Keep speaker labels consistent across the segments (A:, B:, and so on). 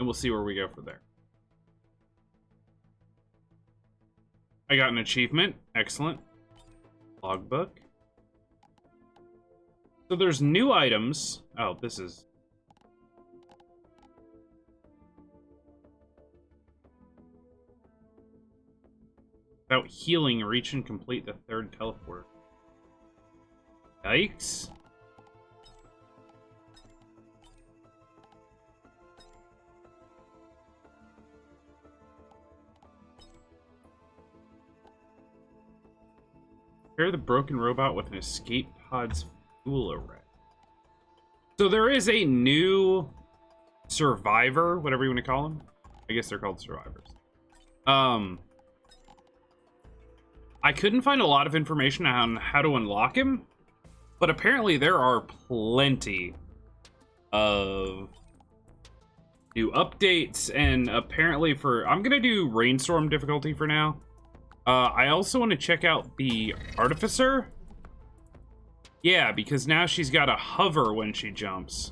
A: And we'll see where we go from there. I got an achievement. Excellent. Logbook. So there's new items. Oh, this is... Without healing, reach and complete the third teleport. Yikes. Repair the broken robot with an escape pod's fuel array. So there is a new survivor, whatever you want to call them. I guess they're called survivors. I couldn't find a lot of information on how to unlock him, but apparently there are plenty of new updates, and apparently I'm gonna do Rainstorm difficulty for now. I also want to check out the Artificer. Yeah, because now she's got to hover when she jumps.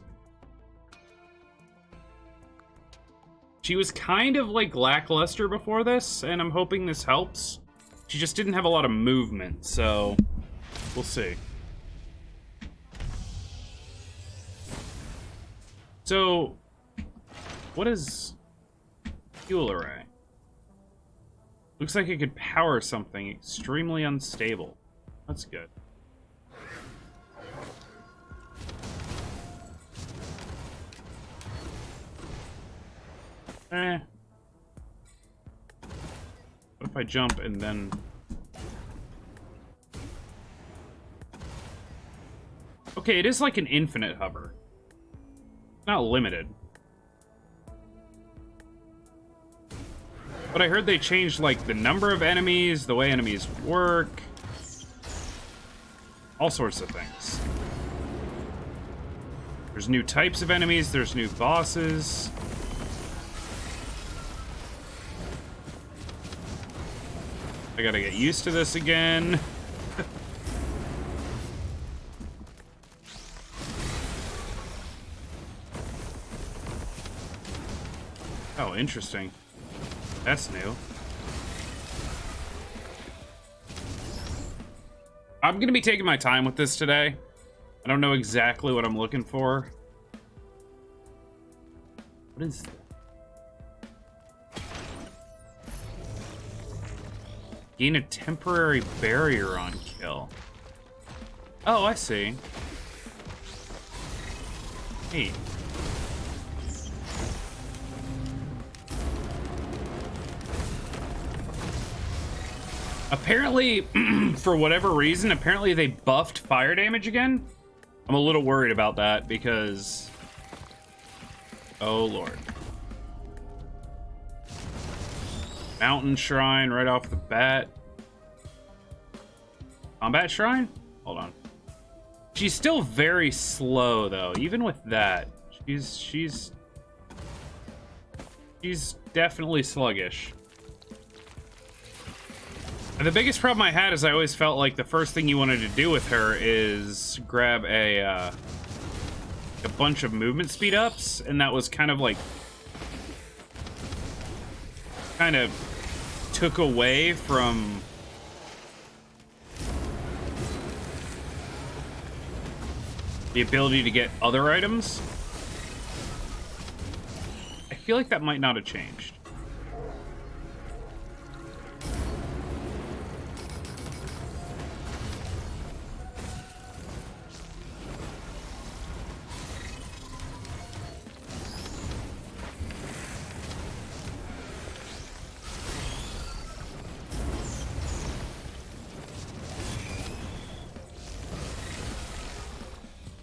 A: She was kind of like lackluster before this, and I'm hoping this helps. She just didn't have a lot of movement, so we'll see. So, what is fuel array? Looks like it could power something extremely unstable. That's good. What if I jump and then... Okay, it is like an infinite hover. Not limited. But I heard they changed, like, the number of enemies, the way enemies work. All sorts of things. There's new types of enemies, there's new bosses. I gotta get used to this again. Oh, interesting. That's new. I'm gonna be taking my time with this today. I don't know exactly what I'm looking for. What is that? Gain a temporary barrier on kill. Oh, I see. Hey. Apparently, for whatever reason, apparently they buffed fire damage again. I'm a little worried about that because... Oh, Lord. Mountain Shrine right off the bat. Combat Shrine? Hold on. She's still very slow, though. Even with that, she's definitely sluggish. And the biggest problem I had is I always felt like the first thing you wanted to do with her is grab a bunch of movement speed ups, and that was kind of like took away from the ability to get other items. I feel like that might not have changed.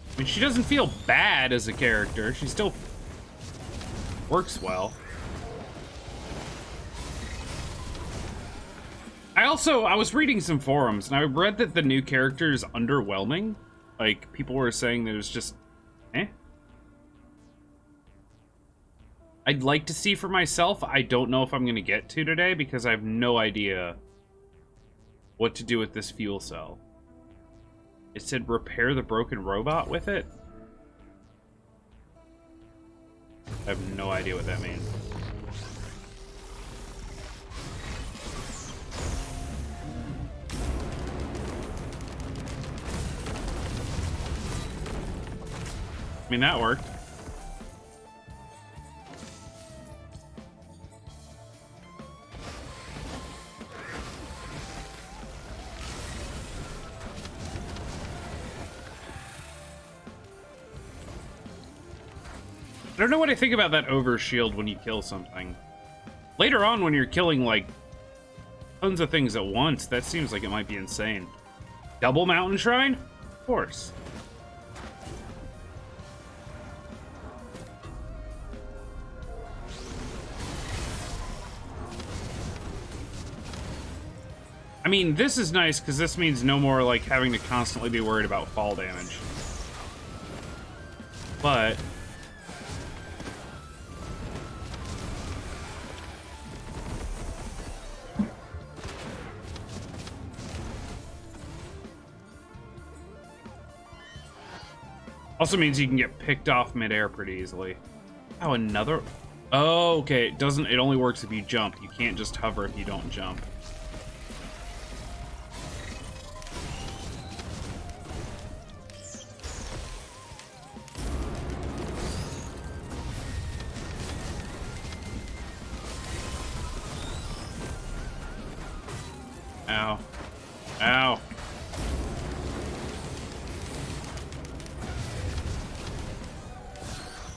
A: I mean, she doesn't feel bad as a character. She still works well. I was reading some forums, and I read that the new character is underwhelming. Like, people were saying that it was just, eh. I'd like to see for myself. I don't know if I'm going to get to today, because I have no idea what to do with this fuel cell. It said repair the broken robot with it. I have no idea what that means. I mean, that worked. I don't know what I think about that overshield when you kill something. Later on, when you're killing, like, tons of things at once, that seems like it might be insane. Double Mountain Shrine? Of course. I mean, this is nice because this means no more, like, having to constantly be worried about fall damage. But... also means you can get picked off midair pretty easily. Oh, another... oh, okay. It doesn't... it only works if you jump. You can't just hover if you don't jump. Ow. Ow.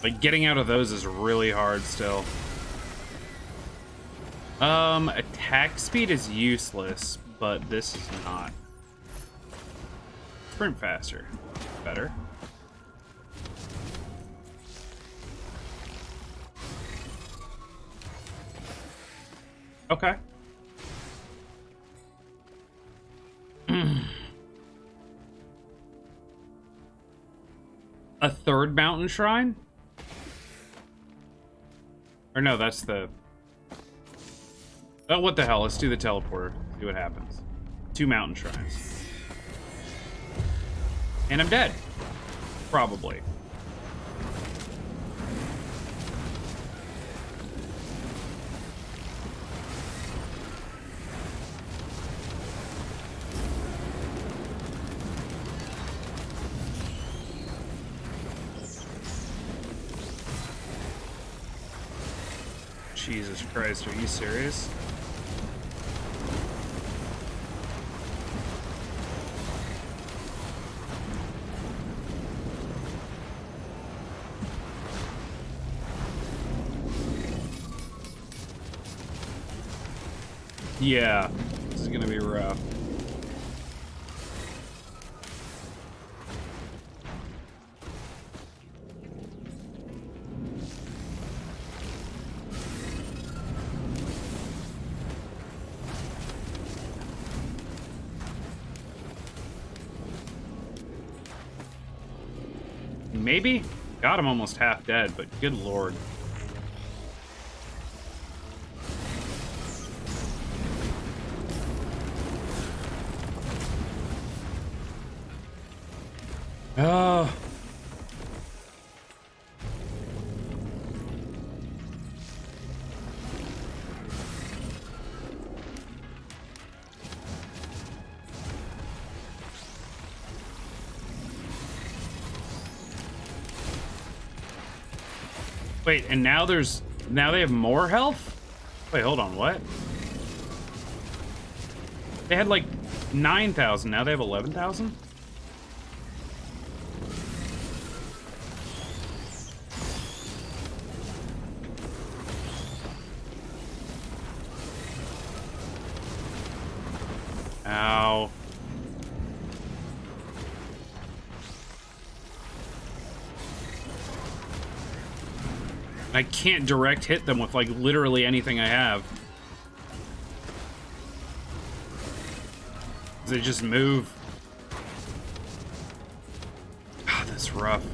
A: Like, getting out of those is really hard still. Attack speed is useless, but this is not. Sprint faster. Better. Okay. A third mountain shrine? Or no, that's the... oh, what the hell? Let's do the teleporter. See what happens. 2 mountain shrines. And I'm dead. Probably. Jesus Christ, are you serious? Yeah, this is gonna be rough. Maybe? God, I'm almost half dead, but good lord. Oh. Wait, and now they have more health? Wait, hold on, what? They had like 9,000, now they have 11,000? Ow. I can't direct hit them with, like, literally anything I have. They just move. God, that's rough.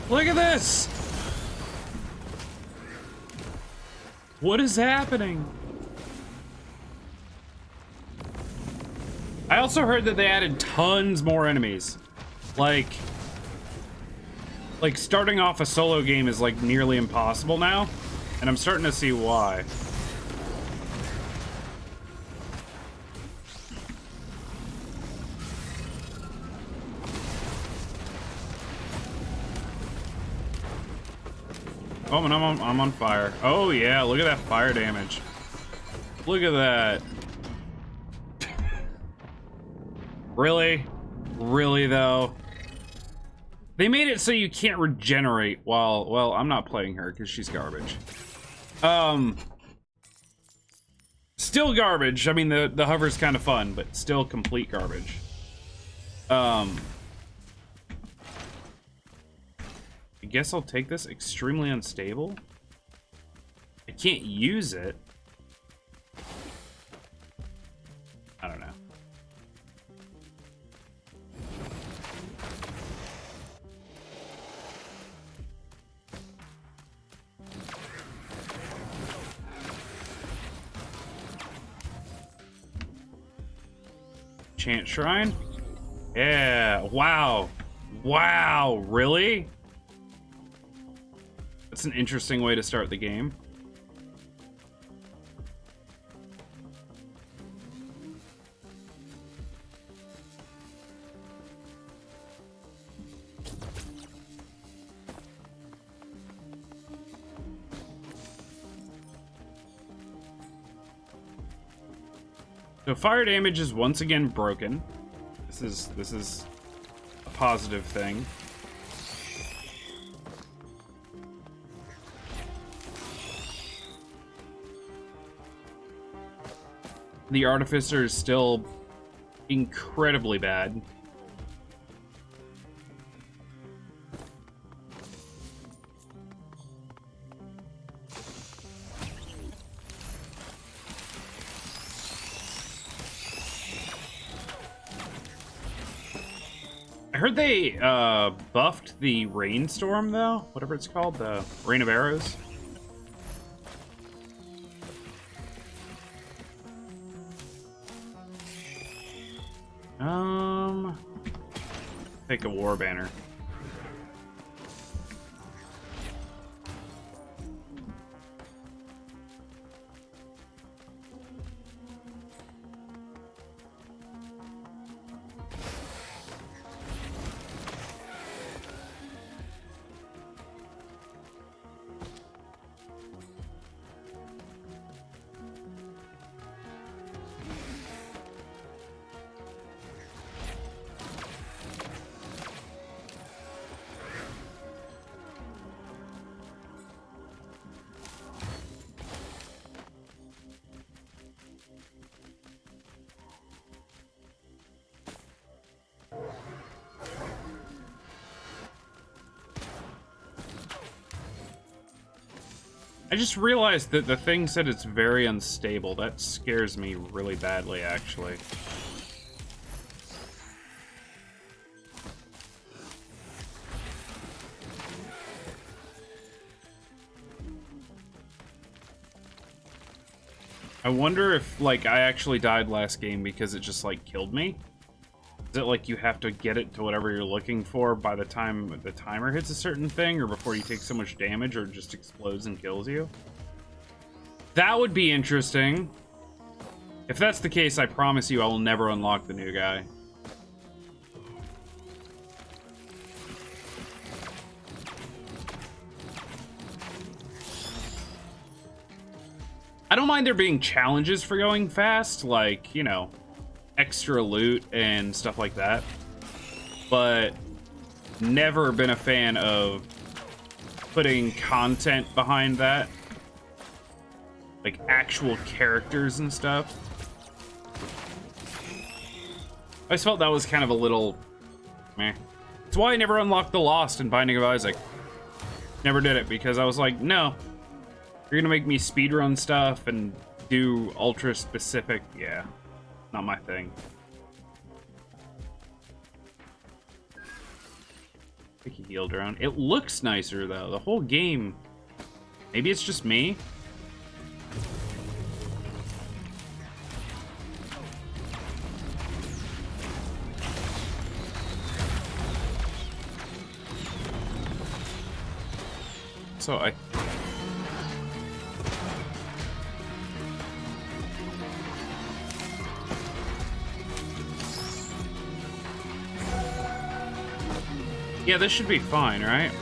A: Look at this! What is happening? I also heard that they added tons more enemies. Like starting off a solo game is like nearly impossible now, and I'm starting to see why. Oh, and I'm on fire. Oh yeah, look at that fire damage. Look at that. Really? Really though? They made it so you can't regenerate while, well, I'm not playing her because she's garbage. Still garbage. I mean, the hover's kind of fun, but still complete garbage. I guess I'll take this. Extremely unstable. I can't use it. I don't know. Chant Shrine? Yeah. Wow. Wow. Really? That's an interesting way to start the game. So fire damage is once again broken. This is a positive thing. The Artificer is still incredibly bad. I heard they buffed the Rainstorm, though. Whatever it's called, the Rain of Arrows. Take a War Banner. I just realized that the thing said it's very unstable. That scares me really badly, actually. I wonder if, like, I actually died last game because it just, like, killed me. Is it like you have to get it to whatever you're looking for by the time the timer hits a certain thing, or before you take so much damage, or it just explodes and kills you? That would be interesting. If that's the case, I promise you I will never unlock the new guy. I don't mind there being challenges for going fast, like, you know, extra loot and stuff like that, but never been a fan of putting content behind that, like actual characters and stuff. I just felt that was kind of a little meh. That's why I never unlocked the Lost in Binding of Isaac. Never did it, because I was like, no, you're gonna make me speedrun stuff and do ultra specific, yeah. Not my thing. Pick a heal drone. It looks nicer though. The whole game. Maybe it's just me. So yeah, this should be fine, right?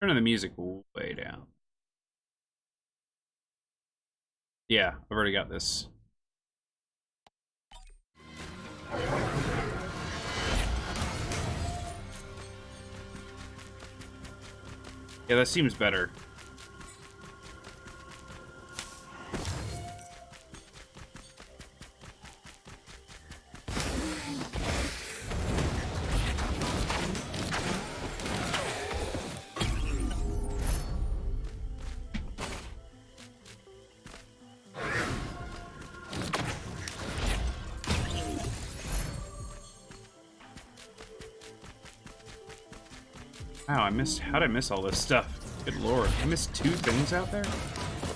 A: Turn the music way down. Yeah, I've already got this. Yeah, that seems better. Wow, how'd I miss all this stuff? Good lord. I missed 2 things out there?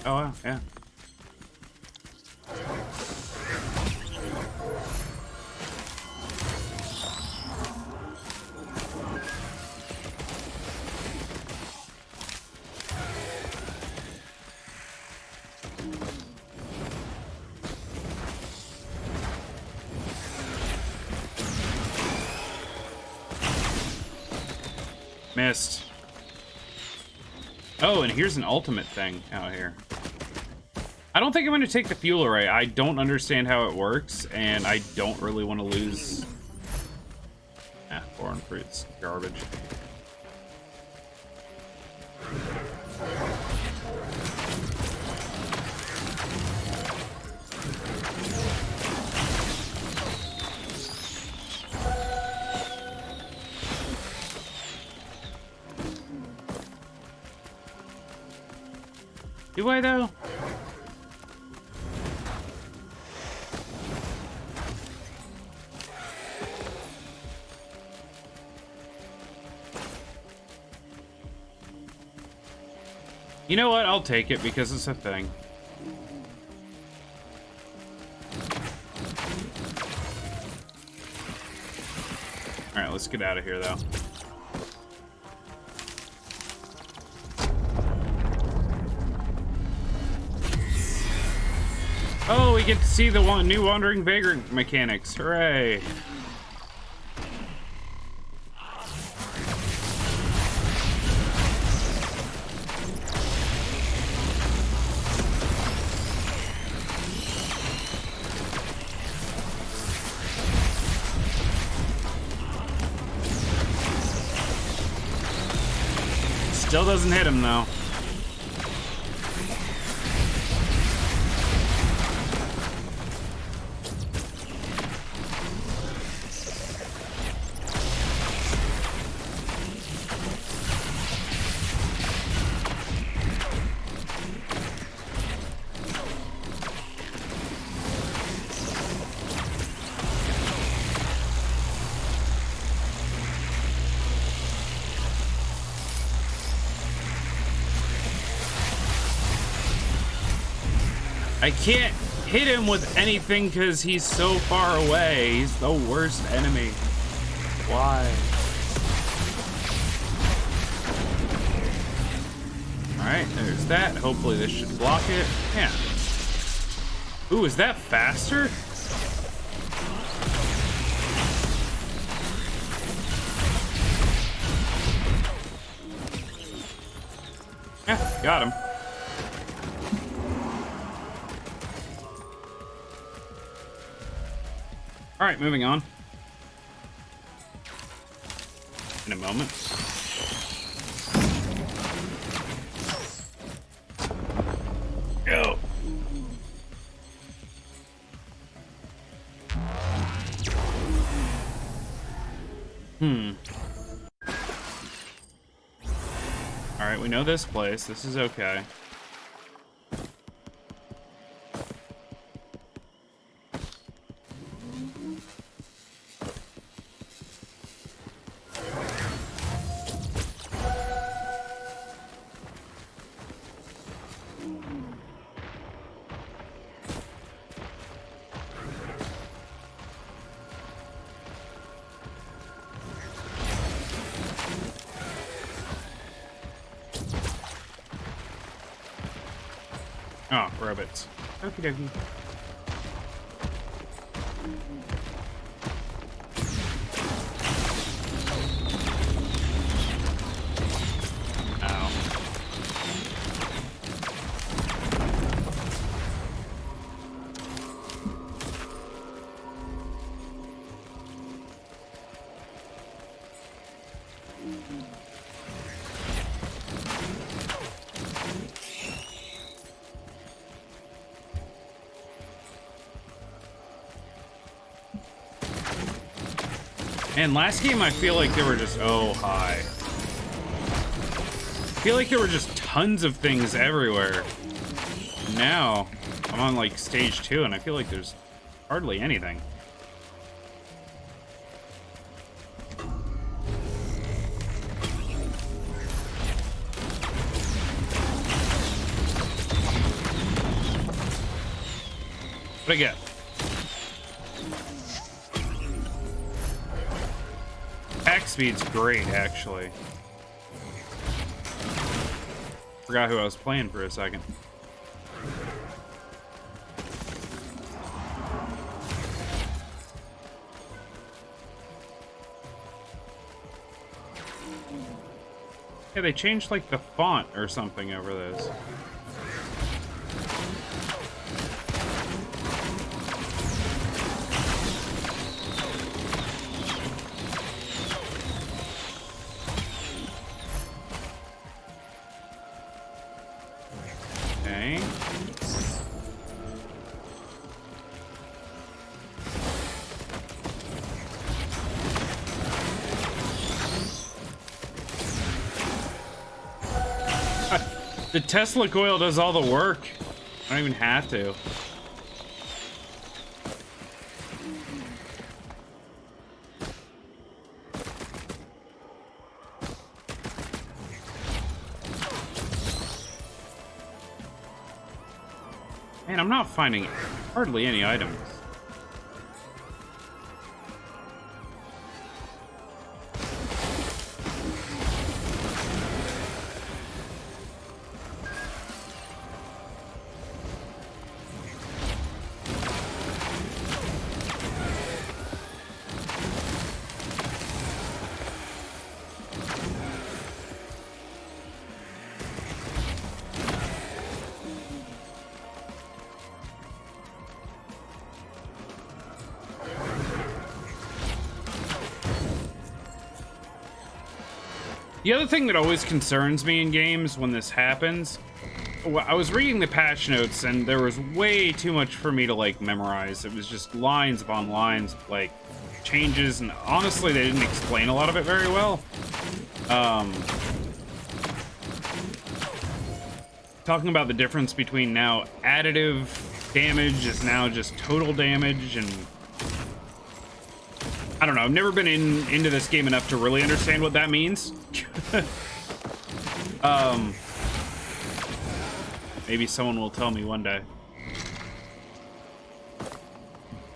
A: Oh wow, yeah. Missed. Oh, and here's an ultimate thing out here. I don't think I'm going to take the fuel array. I don't understand how it works, and I don't really want to lose... foreign fruits. Garbage. Do I, though? You know what? I'll take it because it's a thing. Alright, let's get out of here, though. Oh, we get to see the new Wandering Vagrant mechanics. Hooray! Still doesn't hit him, though. I can't hit him with anything because he's so far away. He's the worst enemy. Why? Alright, there's that. Hopefully this should block it. Yeah. Ooh, is that faster? Yeah, got him. All right, moving on. In a moment. Go. All right, we know this place. This is okay. Oh, rabbits. Okie dokie. Ow. Man, last game I feel like there were just... Oh, hi. I feel like there were just tons of things everywhere. Now, I'm on like stage 2 and I feel like there's hardly anything. What'd I get? Attack speed's great, actually. Forgot who I was playing for a second. Yeah, they changed like the font or something over this. Okay. The Tesla coil does all the work. I don't even have to. Man, I'm not finding hardly any items. The other thing that always concerns me in games when this happens, I was reading the patch notes and there was way too much for me to like memorize. It was just lines upon lines, like changes, and honestly they didn't explain a lot of it very well. Talking about the difference between now additive damage is now just total damage, and I don't know, I've never been into this game enough to really understand what that means. Maybe someone will tell me one day.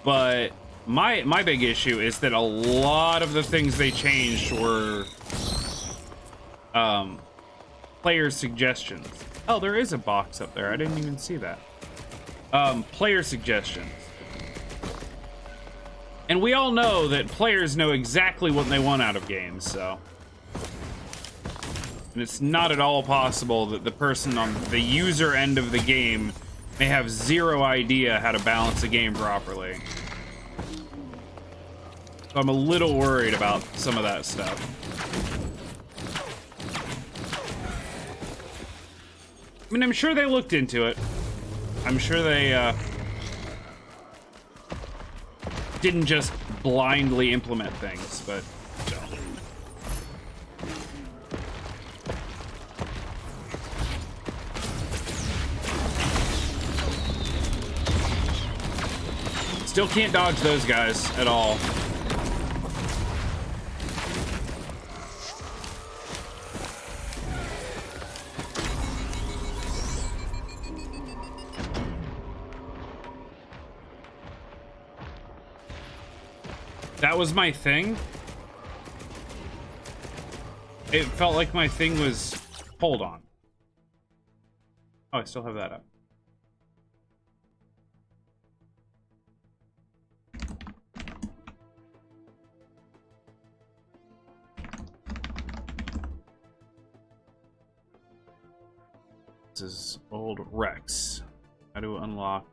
A: But my big issue is that a lot of the things they changed were player suggestions. Oh, there is a box up there. I didn't even see that. Player suggestions. And we all know that players know exactly what they want out of games, so. And it's not at all possible that the person on the user end of the game may have zero idea how to balance a game properly. So I'm a little worried about some of that stuff. I mean, I'm sure they looked into it. I'm sure they, didn't just blindly implement things, but still. Still can't dodge those guys at all. That was my thing. It felt like my thing was... Hold on. Oh, I still have that up. This is old Rex. How to unlock?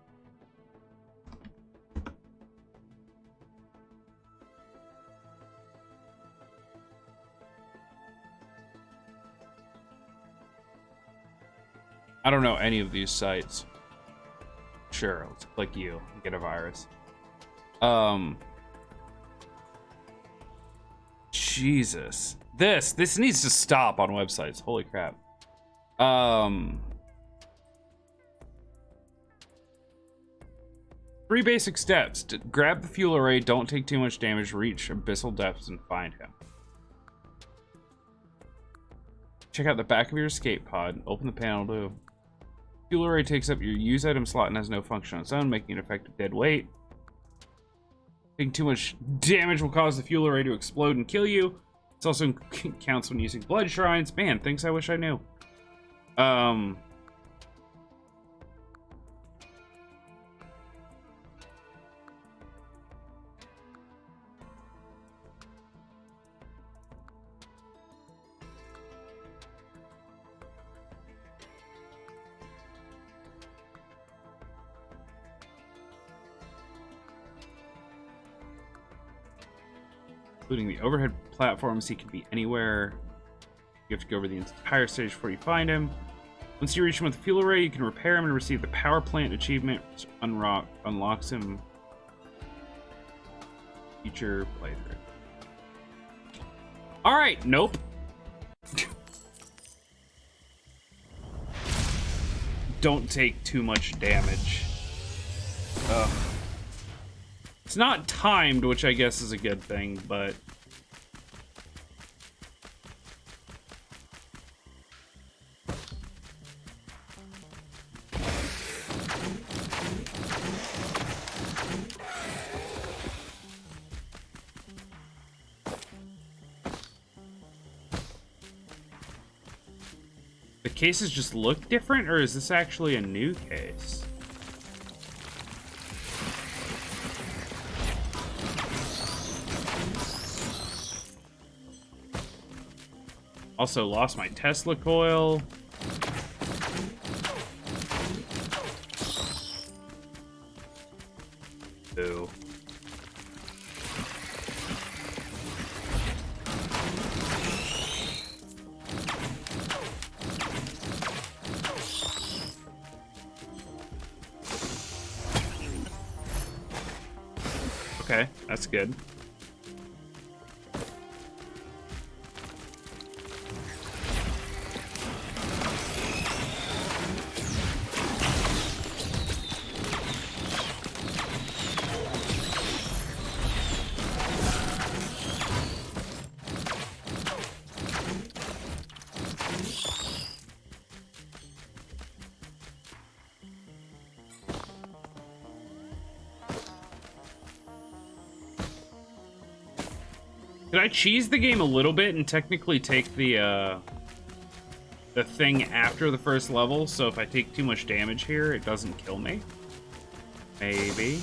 A: I don't know any of these sites. Sure, let's click you and get a virus. Jesus. This needs to stop on websites. Holy crap. 3 basic steps. Grab the fuel array, don't take too much damage, reach abyssal depths, and find him. Check out the back of your escape pod. Open the panel to... Fuel array takes up your use item slot and has no function on its own, making it effective dead weight. Taking too much damage will cause the fuel array to explode and kill you. It also counts when using blood shrines. Man, things I wish I knew. Including the overhead platforms, he can be anywhere. You have to go over the entire stage before you find him. Once you reach him with the fuel array, you can repair him and receive the power plant achievement, which unlocks him. Future playthrough. Alright, nope. Don't take too much damage. Ugh. It's not timed, which I guess is a good thing, but... The cases just look different, or is this actually a new case? Also lost my Tesla coil. Ooh. Okay, that's good. Did I cheese the game a little bit and technically take the thing after the first level, so if I take too much damage here, it doesn't kill me? Maybe.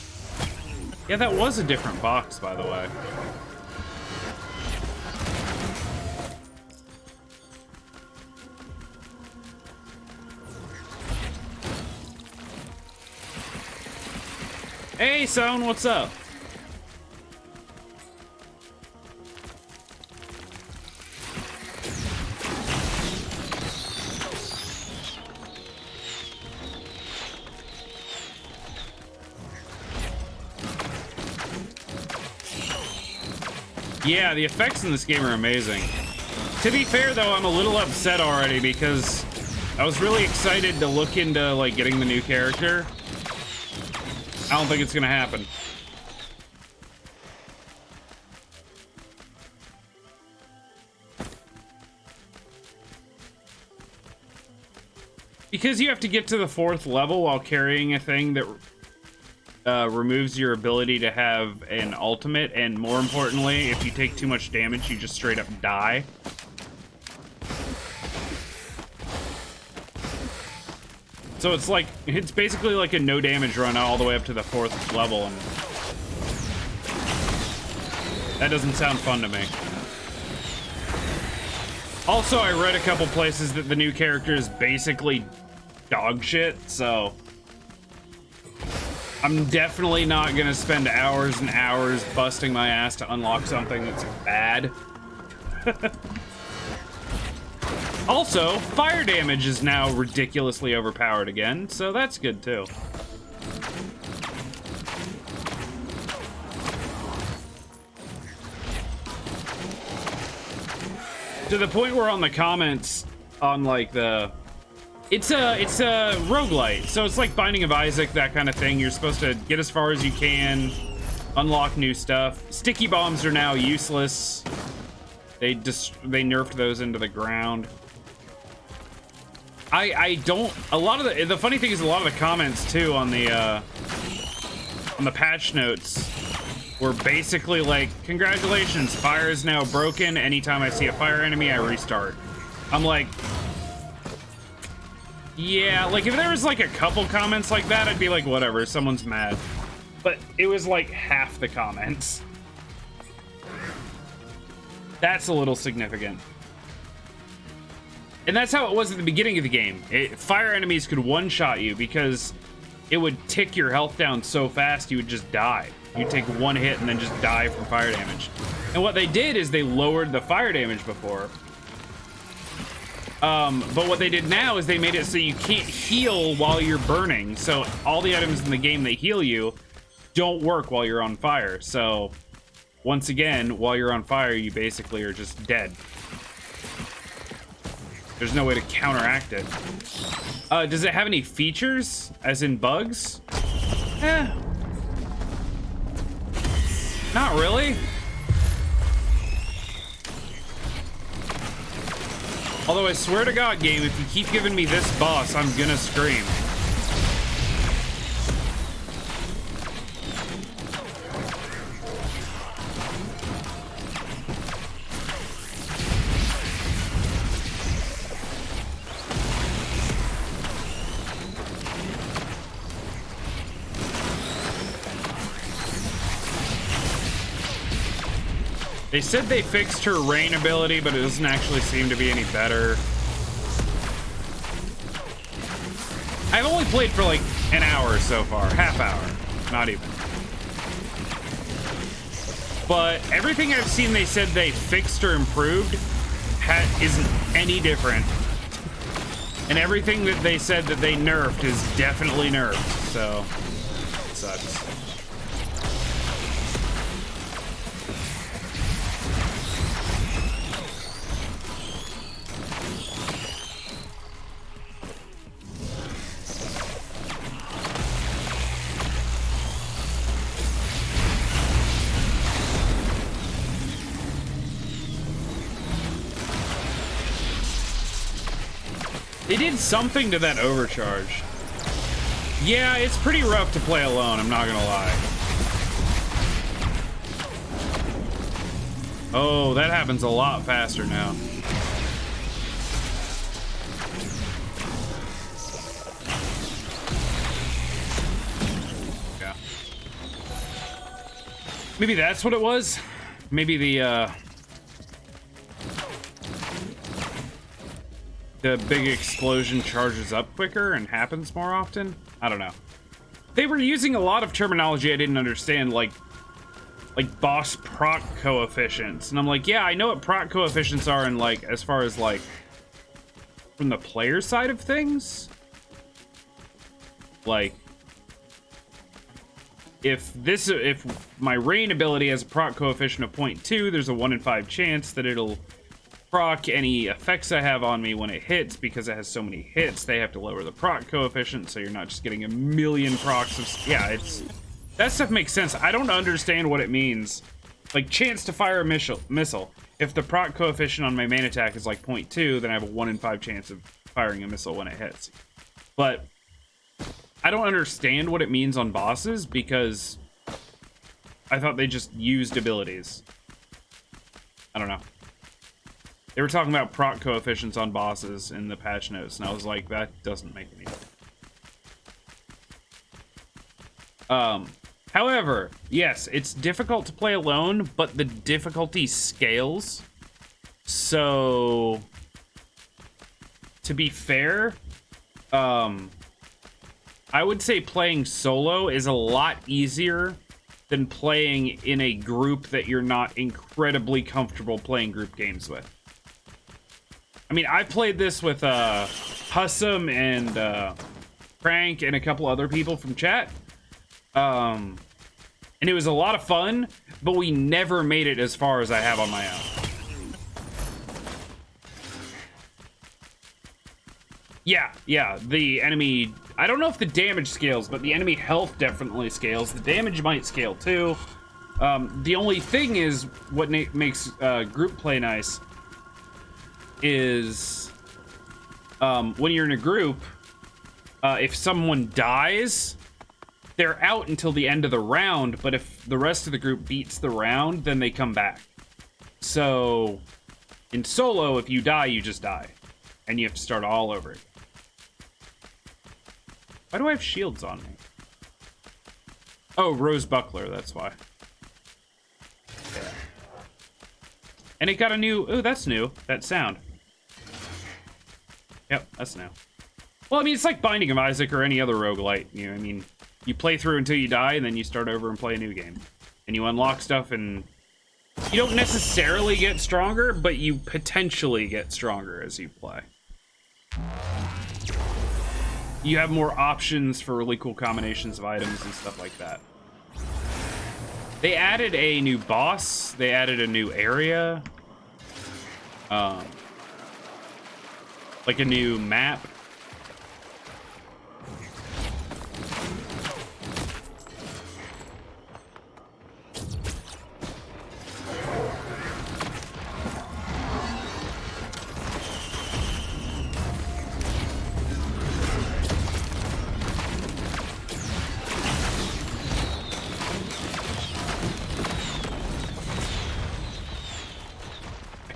A: Yeah, that was a different box, by the way. Hey, Sound, what's up? Yeah, the effects in this game are amazing. To be fair, though, I'm a little upset already because I was really excited to look into, like, getting the new character. I don't think it's gonna happen. Because you have to get to the 4th level while carrying a thing that removes your ability to have an ultimate, and more importantly, if you take too much damage, you just straight up die. So it's basically like a no damage run all the way up to the 4th level, and that doesn't sound fun to me. Also, I read a couple places that the new character is basically dog shit, so I'm definitely not gonna spend hours and hours busting my ass to unlock something that's bad. Also, fire damage is now ridiculously overpowered again, so that's good too. To the point where on the comments on like the it's a roguelite, so it's like Binding of Isaac, that kind of thing. You're supposed to get as far as you can, unlock new stuff. Sticky bombs are now useless. They nerfed those into the ground. I don't, a lot of the funny thing is a lot of the comments too on the patch notes were basically like, congratulations, fire is now broken. Anytime I see a fire enemy, I restart. I'm like, yeah, like if there was like a couple comments like that, I'd be like, whatever, someone's mad. But it was like half the comments. That's a little significant. And that's how it was at the beginning of the game. Fire enemies could one-shot you because it would tick your health down so fast you would just die. You'd take one hit and then just die from fire damage. And what they did is they lowered the fire damage before. But what they did now is they made it so you can't heal while you're burning. So all the items in the game that heal you don't work while you're on fire. So once again, while you're on fire, you basically are just dead. There's no way to counteract it. Does it have any features, as in bugs? Eh. Not really. Although I swear to God, game, if you keep giving me this boss, I'm gonna scream. They said they fixed her rain ability, but it doesn't actually seem to be any better. I've only played for like an hour so far, half hour, not even. But everything I've seen they said they fixed or improved isn't any different. And everything that they said that they nerfed is definitely nerfed, so it sucks. They did something to that overcharge. Yeah, it's pretty rough to play alone, I'm not gonna lie. Oh, that happens a lot faster now. Yeah. Maybe that's what it was? Maybe the big explosion charges up quicker and happens more often? I don't know. They were using a lot of terminology I didn't understand, like boss proc coefficients. And I'm like, yeah, I know what proc coefficients are in like, as far as like, from the player side of things. Like, if my rain ability has a proc coefficient of 0.2, there's a 1 in 5 chance that it'll proc any effects I have on me when it hits. Because it has so many hits, they have to lower the proc coefficient, so you're not just getting a million procs of, yeah, it's, that stuff makes sense. I don't understand what it means. Like, chance to fire a missile. If the proc coefficient on my main attack is like 0.2, then I have a 1 in 5 chance of firing a missile when it hits. But I don't understand what it means on bosses, because I thought they just used abilities. I don't know. They were talking about proc coefficients on bosses in the patch notes, and I was like, that doesn't make any sense. However, yes, it's difficult to play alone, but the difficulty scales. So, to be fair, I would say playing solo is a lot easier than playing in a group that you're not incredibly comfortable playing group games with. I mean, I played this with Hussam and Frank and a couple other people from chat. And it was a lot of fun, but we never made it as far as I have on my own. Yeah, the enemy... I don't know if the damage scales, but the enemy health definitely scales. The damage might scale too. The only thing is, what makes group play nice is when you're in a group, if someone dies, they're out until the end of the round, but if the rest of the group beats the round, then they come back. So, in solo, if you die, you just die. And you have to start all over again. Why do I have shields on me? Oh, Rose Buckler, that's why. Yeah. And it got a new... Oh, that's new. That sound. Yep, that's new. Well, I mean, it's like Binding of Isaac or any other roguelite. You know, I mean, you play through until you die, and then you start over and play a new game. And you unlock stuff, and you don't necessarily get stronger, but you potentially get stronger as you play. You have more options for really cool combinations of items and stuff like that. They added a new boss. They added a new area. Like a new map.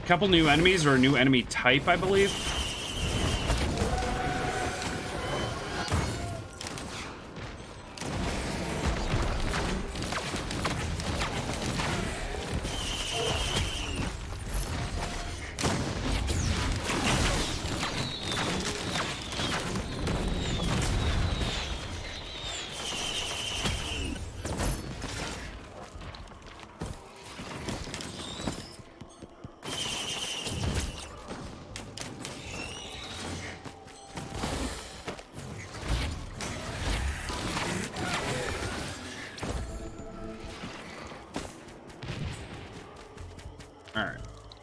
A: Couple new enemies, or a new enemy type, I believe.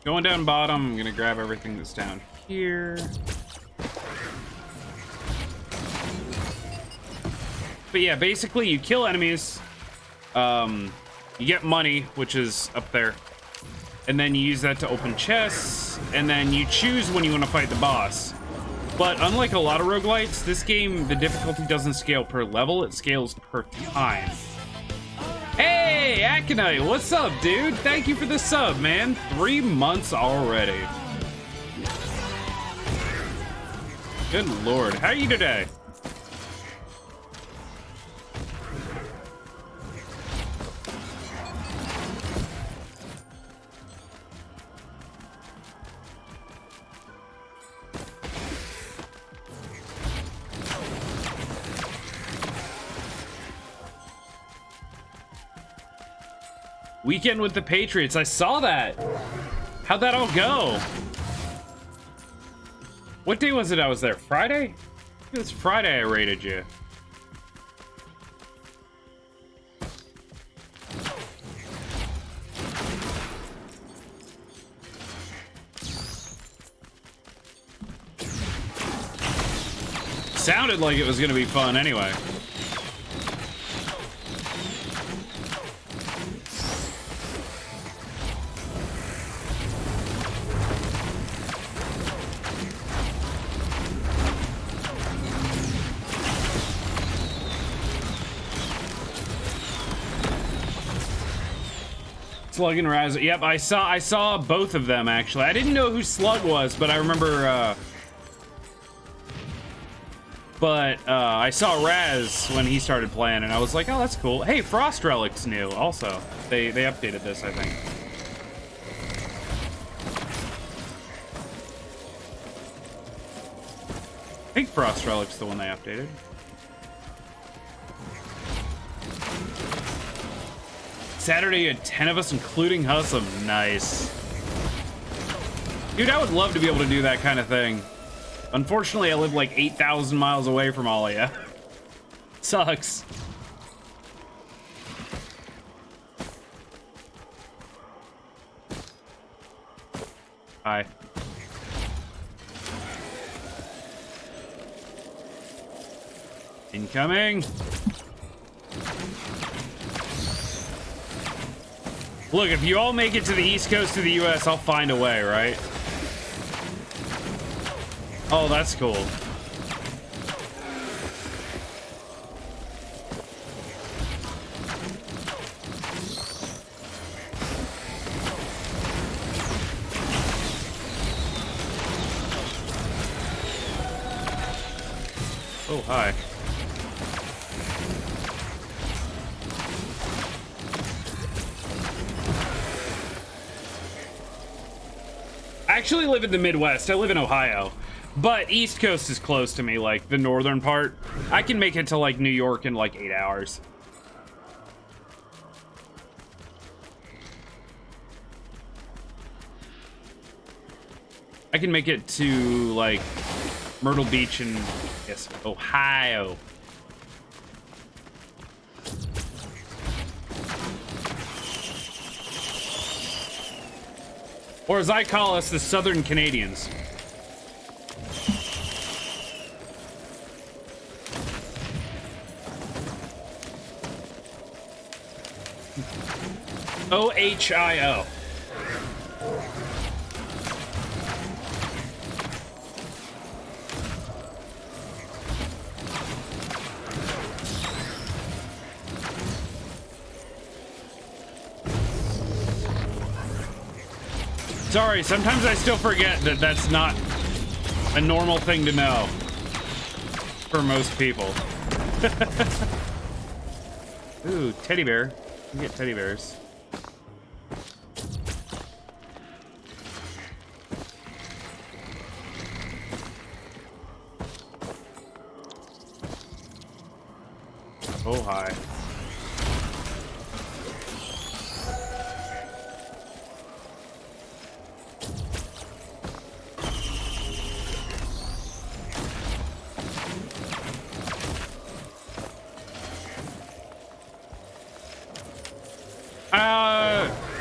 A: Going down bottom, I'm gonna grab everything that's down here. But yeah, basically you kill enemies, you get money, which is up there, and then you use that to open chests, and then you choose when you want to fight the boss. But unlike a lot of roguelites, this game, the difficulty doesn't scale per level, it scales per time. Hey, Aconite, what's up, dude? Thank you for the sub, man. 3 months already. Good lord. How are you today? Weekend with the Patriots. I saw that. How'd that all go? What day was it I was there? Friday? It was Friday I raided you. Sounded like it was gonna be fun anyway. Slug and Raz. Yep, I saw both of them actually. I didn't know who Slug was, but I remember I saw Raz when he started playing and I was like, oh, that's cool. Hey, Frost Relic's new also. They updated this, I think. think Frost Relic's the one they updated. Saturday at 10 of us, including Hussam. Nice. Dude, I would love to be able to do that kind of thing. Unfortunately, I live like 8,000 miles away from all of you. Sucks. Hi. Incoming. Look, if you all make it to the East Coast of the US, I'll find a way, right? Oh, that's cool. Oh, hi. I actually live in the Midwest. I live in Ohio. But East Coast is close to me, like the northern part. I can make it to like New York in like 8 hours. I can make it to like Myrtle Beach in, yes, Ohio. Or as I call us, the Southern Canadians. OHIO. Sorry, sometimes I still forget that that's not a normal thing to know for most people. Ooh, teddy bear. You can get teddy bears. Oh, hi.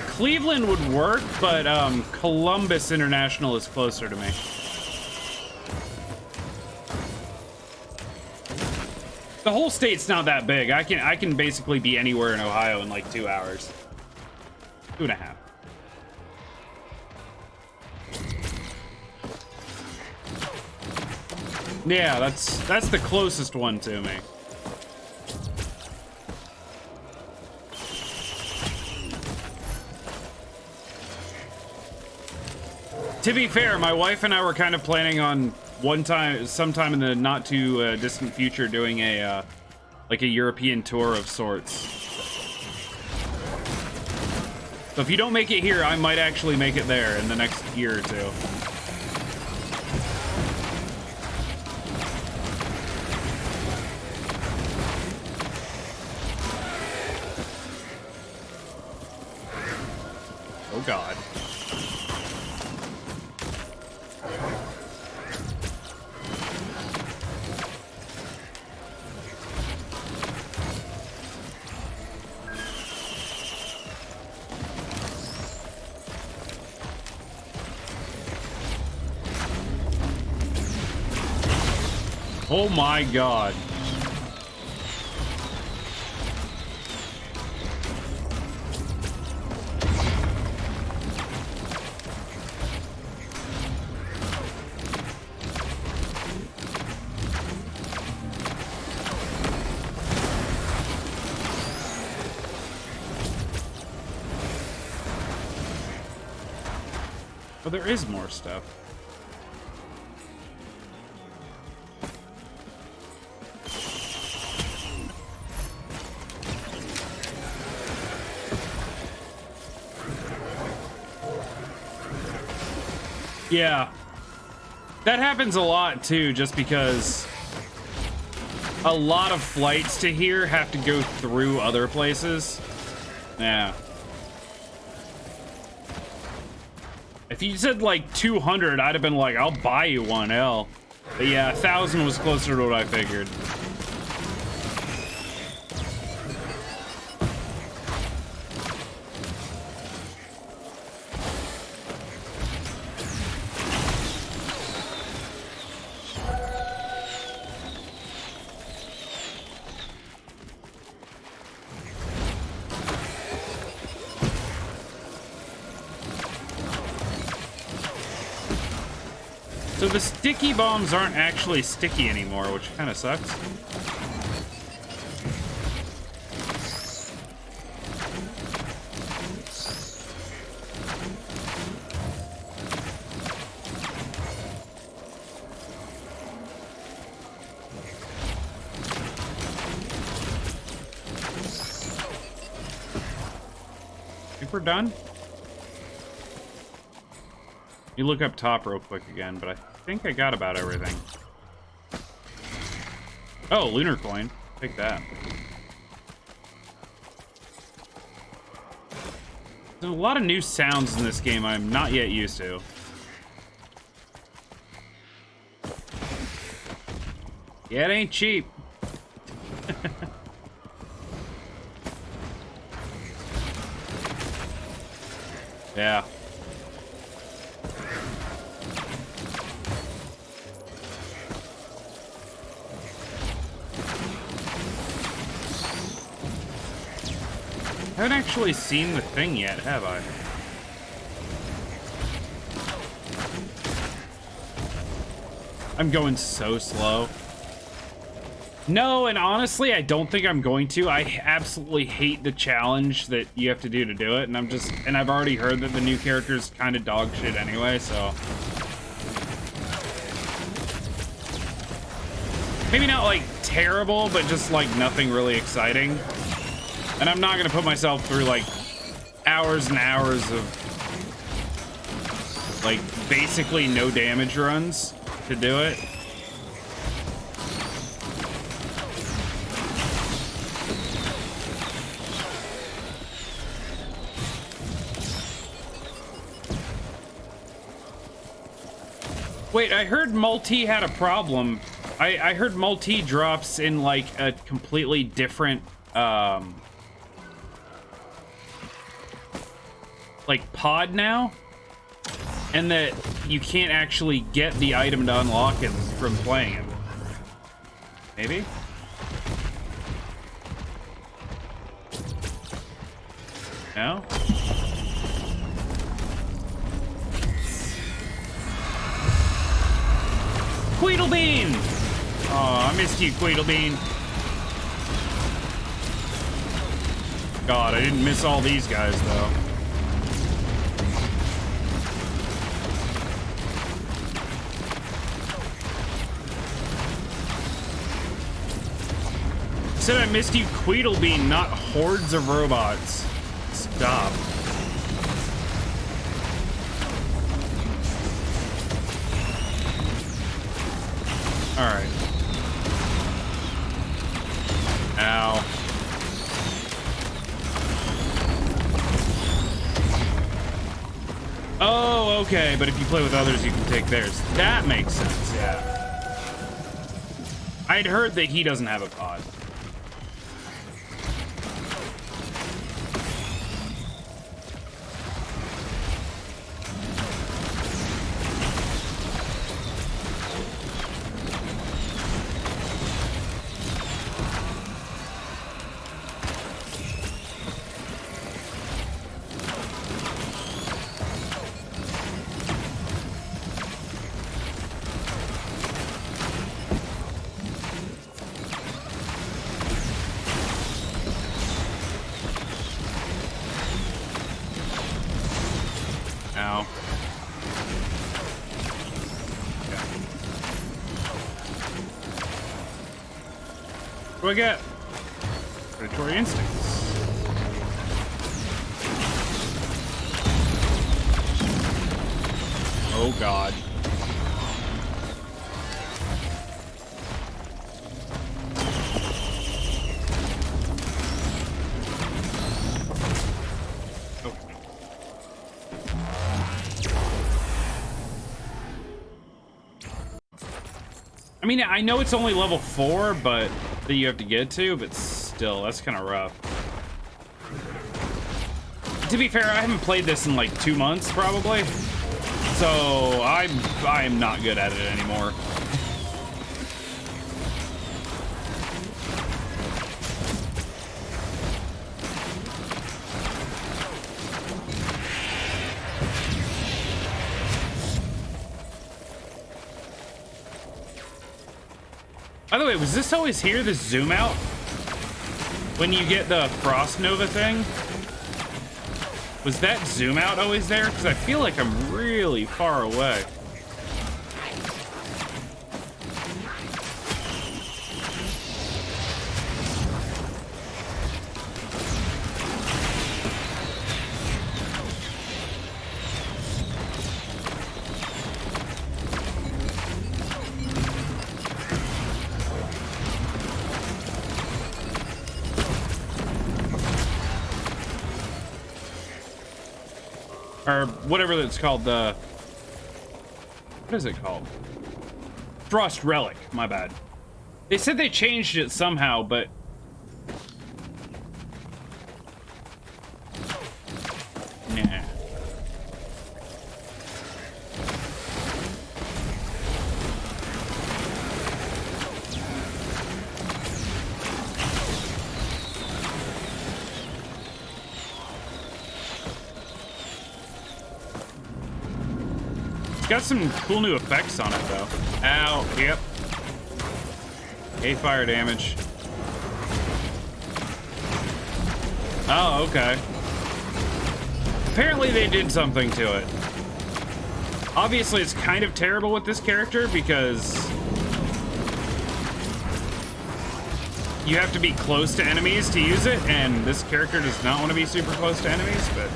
A: Cleveland would work, but Columbus International is closer to me. The whole state's not that big. I can basically be anywhere in Ohio in like 2 hours. 2.5. Yeah, that's the closest one to me. To be fair, my wife and I were kind of planning on sometime in the not too distant future, doing a like a European tour of sorts. So if you don't make it here, I might actually make it there in the next year or two. Oh God. Oh my God. Oh, there is more stuff. Yeah. That happens a lot too, just because a lot of flights to here have to go through other places. Yeah. If you said like 200, I'd have been like, I'll buy you one, L. But yeah, 1,000 was closer to what I figured. So the sticky bombs aren't actually sticky anymore, which kind of sucks. I think we're done. You look up top real quick again, but I think I got about everything. Oh, lunar coin. Take that. There's a lot of new sounds in this game I'm not yet used to. Yeah, it ain't cheap. Yeah. I haven't actually seen the thing yet, have I? I'm going so slow. No, and honestly, I don't think I'm going to. I absolutely hate the challenge that you have to do to do it, and I've already heard that the new character's kind of dog shit anyway, so. Maybe not like terrible, but just like nothing really exciting. And I'm not gonna put myself through like hours and hours of like basically no damage runs to do it. Wait, I heard multi had a problem. I heard multi drops in like a completely different like pod now, and that you can't actually get the item to unlock it from playing it. Maybe? No? Queedlebean! Oh, I missed you, Queedlebean. God, I didn't miss all these guys, though. Said I missed you, Queedlebean, not hordes of robots. Stop. Alright. Ow. Oh, okay, but if you play with others, you can take theirs. That makes sense, yeah. I'd heard that he doesn't have a pod. Ow. Okay. What do I get? Predatory instincts. Oh god. I mean, I know it's only level 4, but that you have to get to, but still, that's kind of rough. To be fair, I haven't played this in like 2 months, probably. So I am not good at it anymore. By the way, was this always here, this zoom out? When you get the Frost Nova thing? Was that zoom out always there? Because I feel like I'm really far away. Or whatever it's called, what is it called? Frost Relic, my bad. They said they changed it somehow, but... Nah. It's got some cool new effects on it, though. Ow, yep. A fire damage. Oh, okay. Apparently they did something to it. Obviously, it's kind of terrible with this character because you have to be close to enemies to use it, and this character does not want to be super close to enemies, but...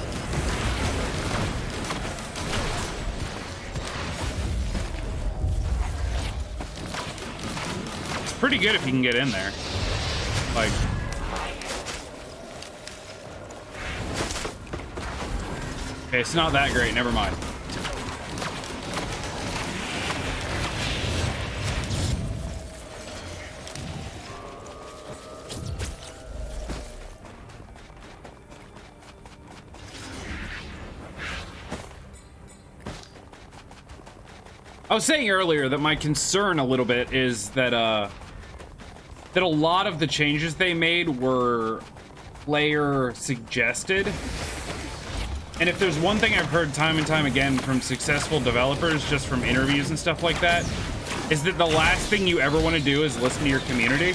A: pretty good if you can get in there. Like... Okay, it's not that great, never mind. I was saying earlier that my concern a little bit is that that a lot of the changes they made were player suggested. And if there's one thing I've heard time and time again from successful developers, just from interviews and stuff like that, is that the last thing you ever want to do is listen to your community.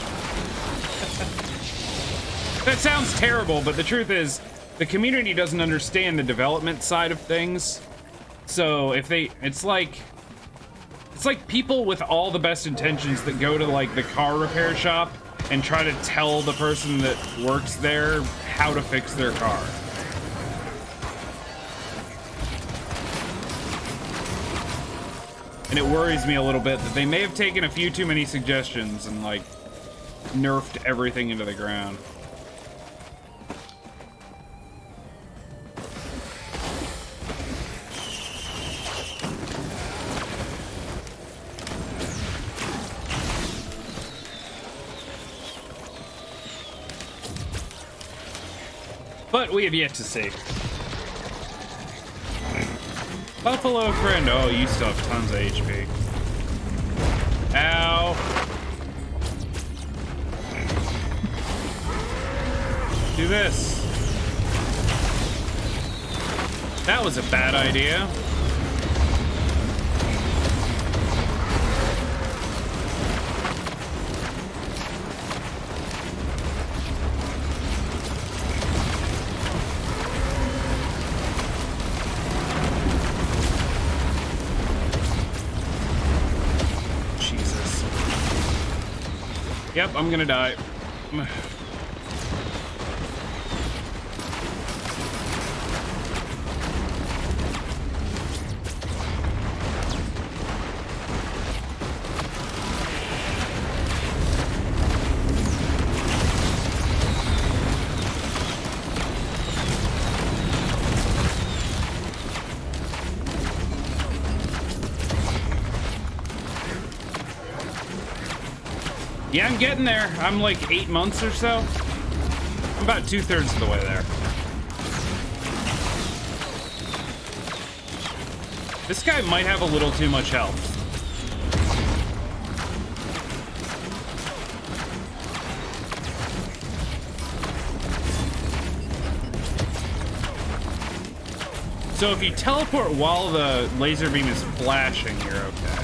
A: That sounds terrible, but the truth is, the community doesn't understand the development side of things. So if they, it's like people with all the best intentions that go to like the car repair shop and try to tell the person that works there how to fix their car. And it worries me a little bit that they may have taken a few too many suggestions and like nerfed everything into the ground. But we have yet to see. Buffalo friend. Oh, you still have tons of HP. Ow. Do this. That was a bad idea. Yep, I'm gonna die. Yeah, I'm getting there. I'm like 8 months or so. I'm about 2/3 of the way there. This guy might have a little too much health. So if you teleport while the laser beam is flashing, you're okay.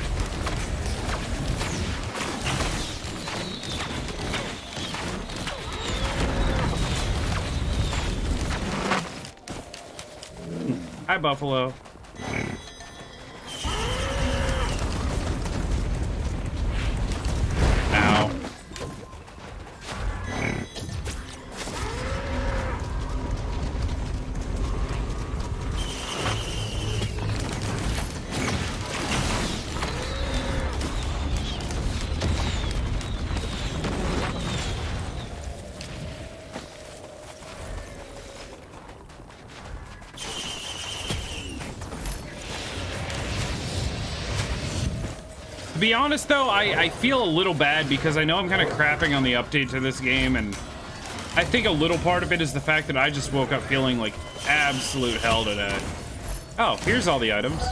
A: Hi, Buffalo. Ow. To be honest, though, I feel a little bad because I know I'm kind of crapping on the update to this game, and I think a little part of it is the fact that I just woke up feeling like absolute hell today. Oh, here's all the items.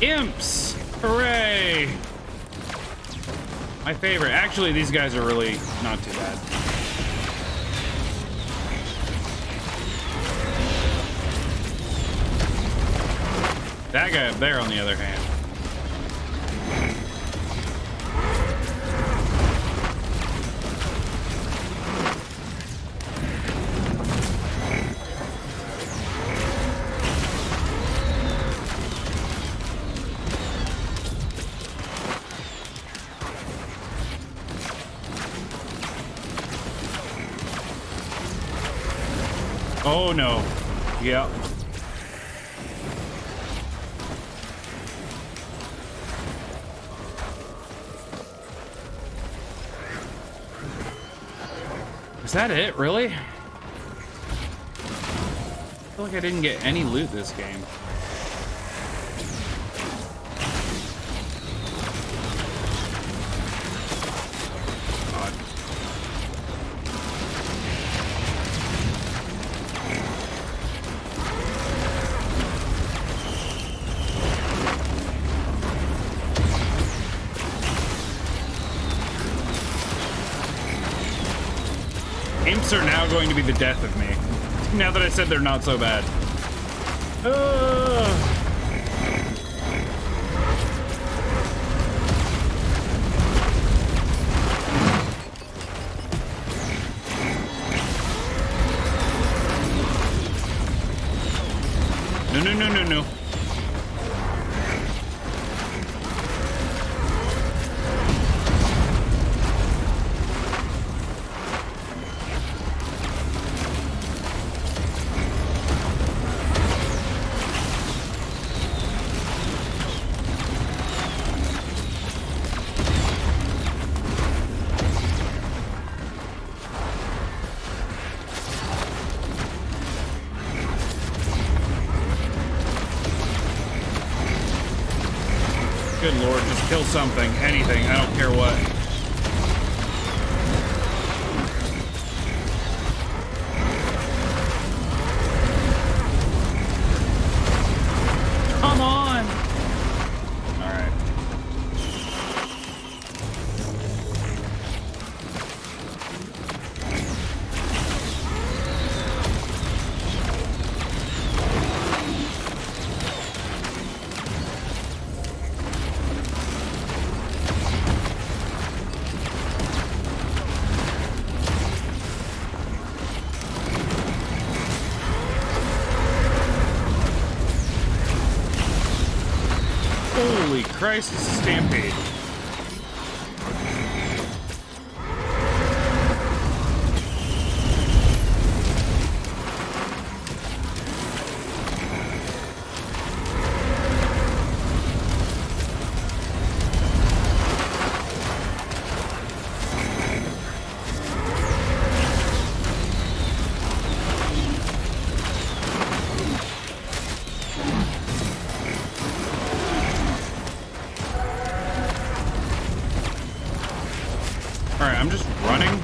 A: Imps! Hooray! My favorite. Actually, these guys are really not too bad. That guy up there, on the other hand. Oh no. Yep. Is that it, really? I feel like I didn't get any loot this game. Imps are now going to be the death of me. Now that I said they're not so bad. No, no, no, no, no. Good lord, just kill something, anything, I don't care what. Come on! Alright. Holy Christ, this is Stampede. Alright, I'm just running.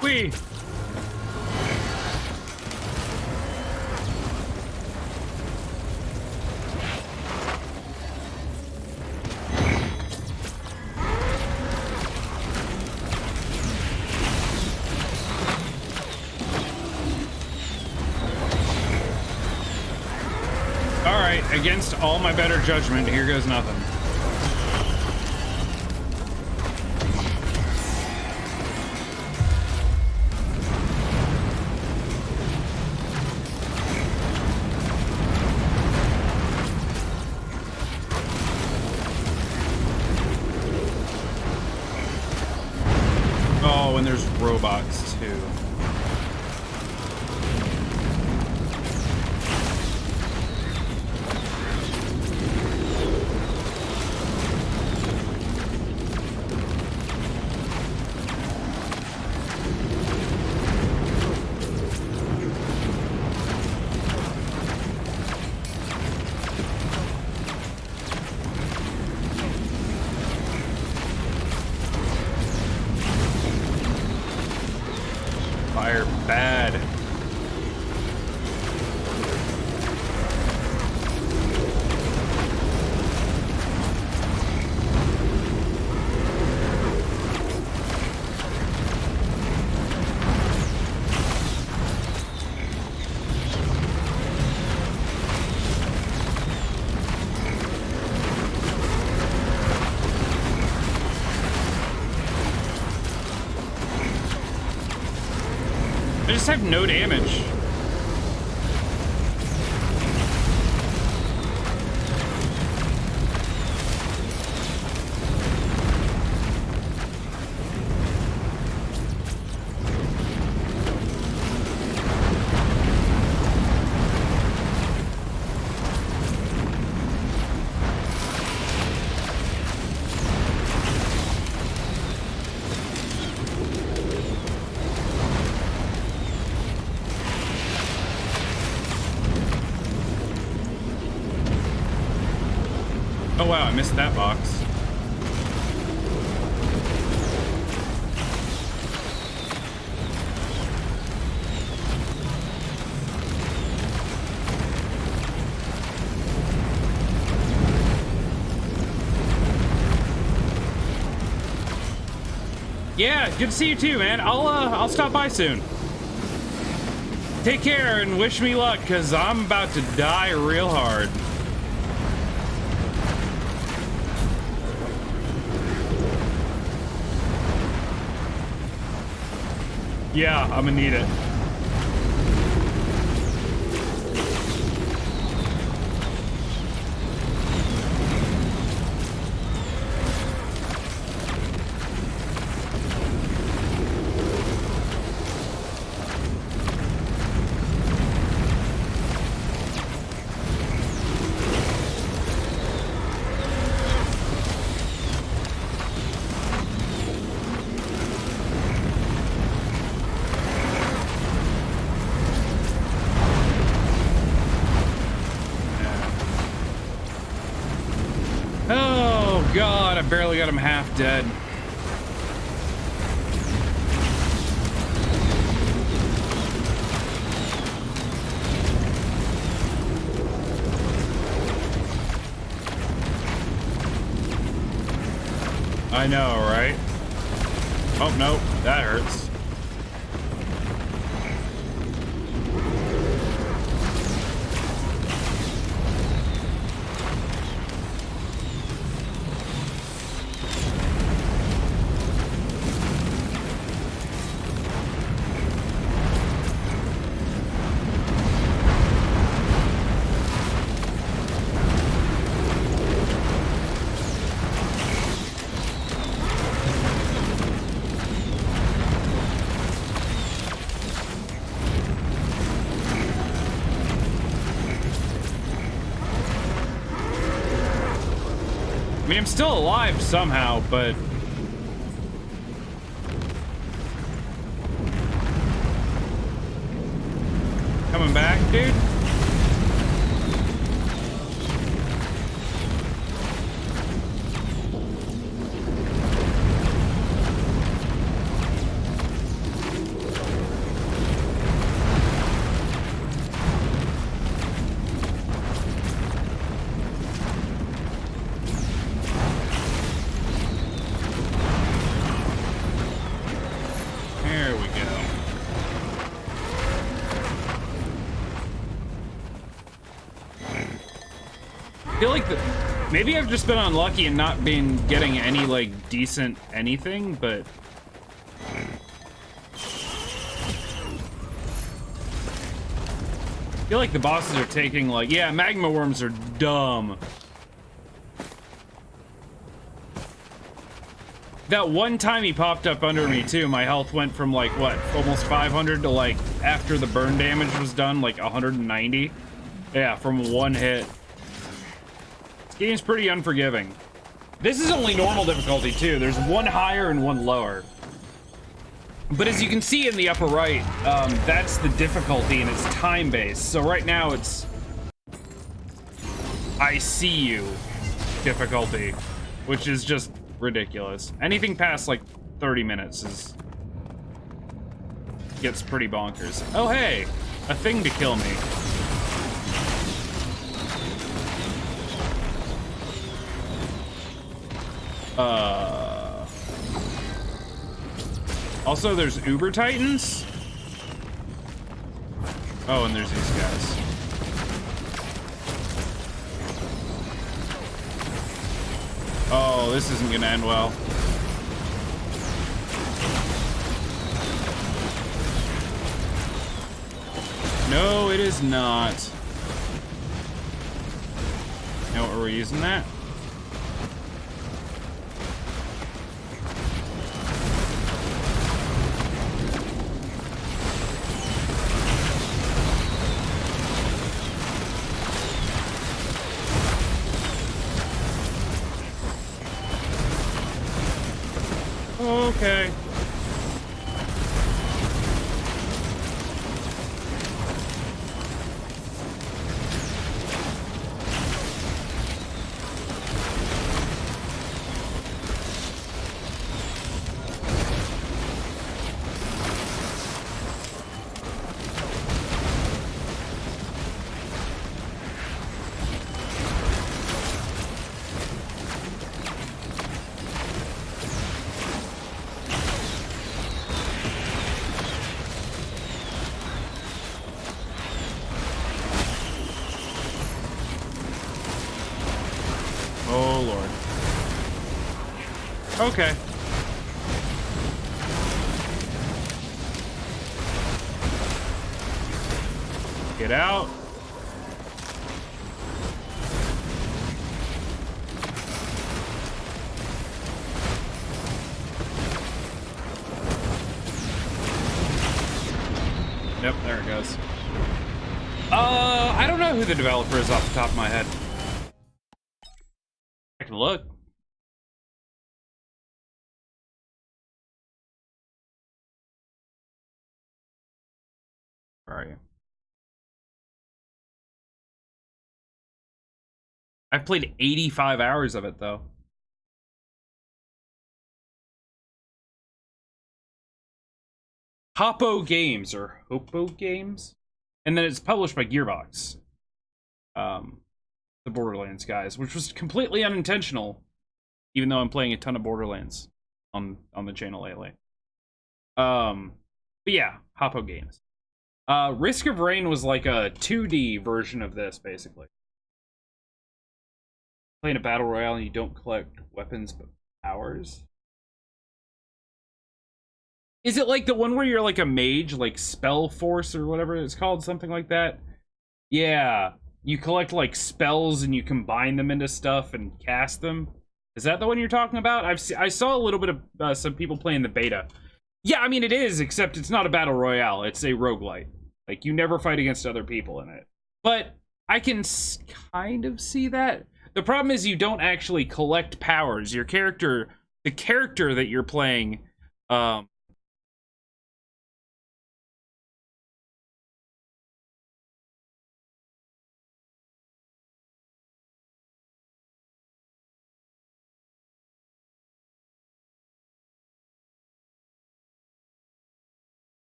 A: Whee! Alright, against all my better judgment, here goes nothing. Oh, and there's robots too. Fire bad. I just have no damage. Oh wow, I missed that box. Yeah, good to see you too, man. I'll stop by soon. Take care and wish me luck, cause I'm about to die real hard. Yeah, I'm gonna need it. Oh god, I barely got him half dead. I know, right? Oh no, that hurts. mean, I'm still alive somehow, but... Coming back, dude? There we go. I feel like maybe I've just been unlucky and not been getting any, like, decent anything, but... I feel like the bosses are taking, like... Yeah, magma worms are dumb. That one time he popped up under me, too, my health went from, like, what, almost 500 to, like, after the burn damage was done, like, 190. Yeah, from one hit. This game's pretty unforgiving. This is only normal difficulty, too. There's one higher and one lower. But as you can see in the upper right, that's the difficulty, and it's time-based. So right now, it's... I see you difficulty, which is just... ridiculous. Anything past like 30 minutes gets pretty bonkers. Oh hey, a thing to kill me. Also there's Uber Titans. Oh, and there's these guys. Oh, this isn't gonna end well. No, it is not. Now, are we using that? Okay. Oh, Lord. Okay. Get out. Yep, there it goes. I don't know who the developer is off the top of my head. I can look. Where are you? I've played 85 hours of it, though. Hopoo Games, or Hopoo Games? And then it's published by Gearbox. The Borderlands guys, which was completely unintentional, even though I'm playing a ton of Borderlands on the channel lately. But yeah, Hopoo Games. Risk of Rain was like a 2D version of this, basically. Playing a battle royale and you don't collect weapons but powers. Is it like the one where you're like a mage, like Spell Force or whatever it's called, something like that? Yeah, you collect like spells and you combine them into stuff and cast them. Is that the one you're talking about? I saw a little bit of some people playing the beta. Yeah, I mean it is, except it's not a battle royale. It's a roguelite. Like you never fight against other people in it. But I can kind of see that. The problem is you don't actually collect powers. Your character, the character that you're playing,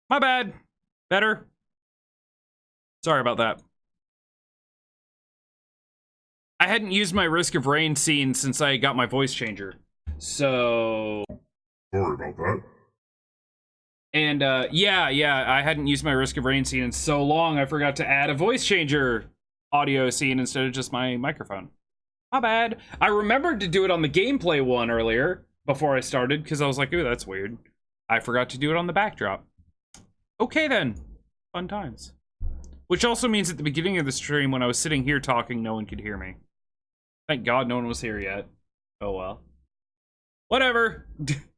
A: my bad. Better. Sorry about that. I hadn't used my Risk of Rain scene since I got my voice changer. So...
B: Sorry about that.
A: And, yeah, I hadn't used my Risk of Rain scene in so long, I forgot to add a voice changer audio scene instead of just my microphone. My bad. I remembered to do it on the gameplay one earlier, before I started, because I was like, ooh, that's weird. I forgot to do it on the backdrop. Okay, then. Fun times. Which also means at the beginning of the stream, when I was sitting here talking, no one could hear me. Thank God no one was here yet. Oh well. Whatever.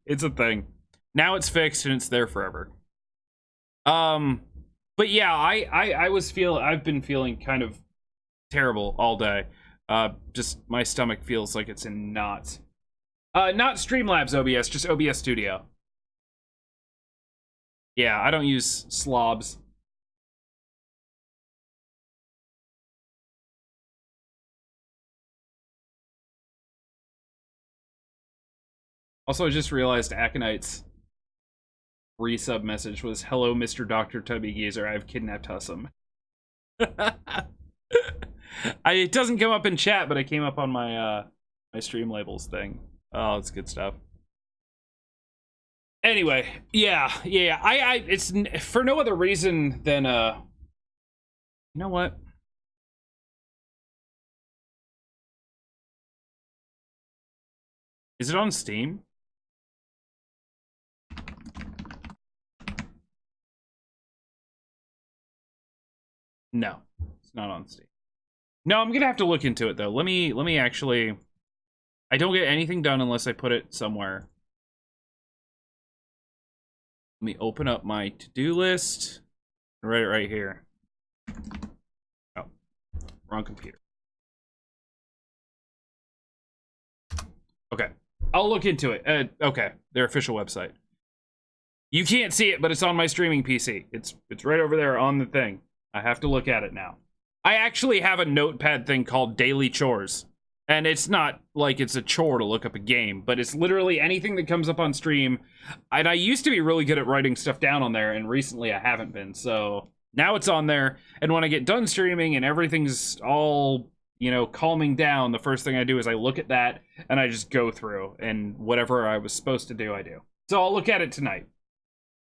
A: It's a thing. Now it's fixed and it's there forever. But yeah, I've been feeling kind of terrible all day. Just my stomach feels like it's in knots. Not Streamlabs OBS, just OBS Studio. Yeah, I don't use slobs. Also, I just realized Aconite's resub message was, "Hello, Mr. Dr. TubbyGeezer, I've kidnapped Hussam." It doesn't come up in chat, but it came up on my my stream labels thing. Oh, it's good stuff. Anyway, yeah. It's for no other reason than you know what? Is it on Steam? No, it's not on Steam. No, I'm gonna have to look into it though. Let me actually. I don't get anything done unless I put it somewhere. Let me open up my to-do list and write it right here. Oh, wrong computer. Okay, I'll look into it. Okay, their official website. You can't see it, but it's on my streaming PC. It's right over there on the thing. I have to look at it now. I actually have a notepad thing called Daily Chores. And it's not like it's a chore to look up a game, but it's literally anything that comes up on stream. And I used to be really good at writing stuff down on there, and recently I haven't been. So now it's on there. And when I get done streaming and everything's all, you know, calming down, the first thing I do is I look at that and I just go through, and whatever I was supposed to do, I do. So I'll look at it tonight.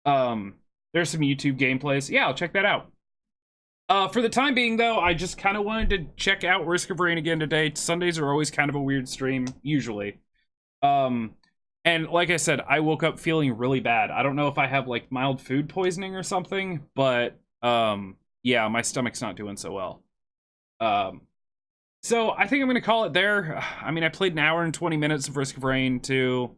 A: There's some YouTube gameplays. Yeah, I'll check that out. For the time being, though, I just kind of wanted to check out Risk of Rain again today. Sundays are always kind of a weird stream, usually. And like I said, I woke up feeling really bad. I don't know if I have, like, mild food poisoning or something, but, yeah, my stomach's not doing so well. So I think I'm going to call it there. I mean, I played an hour and 20 minutes of Risk of Rain, too.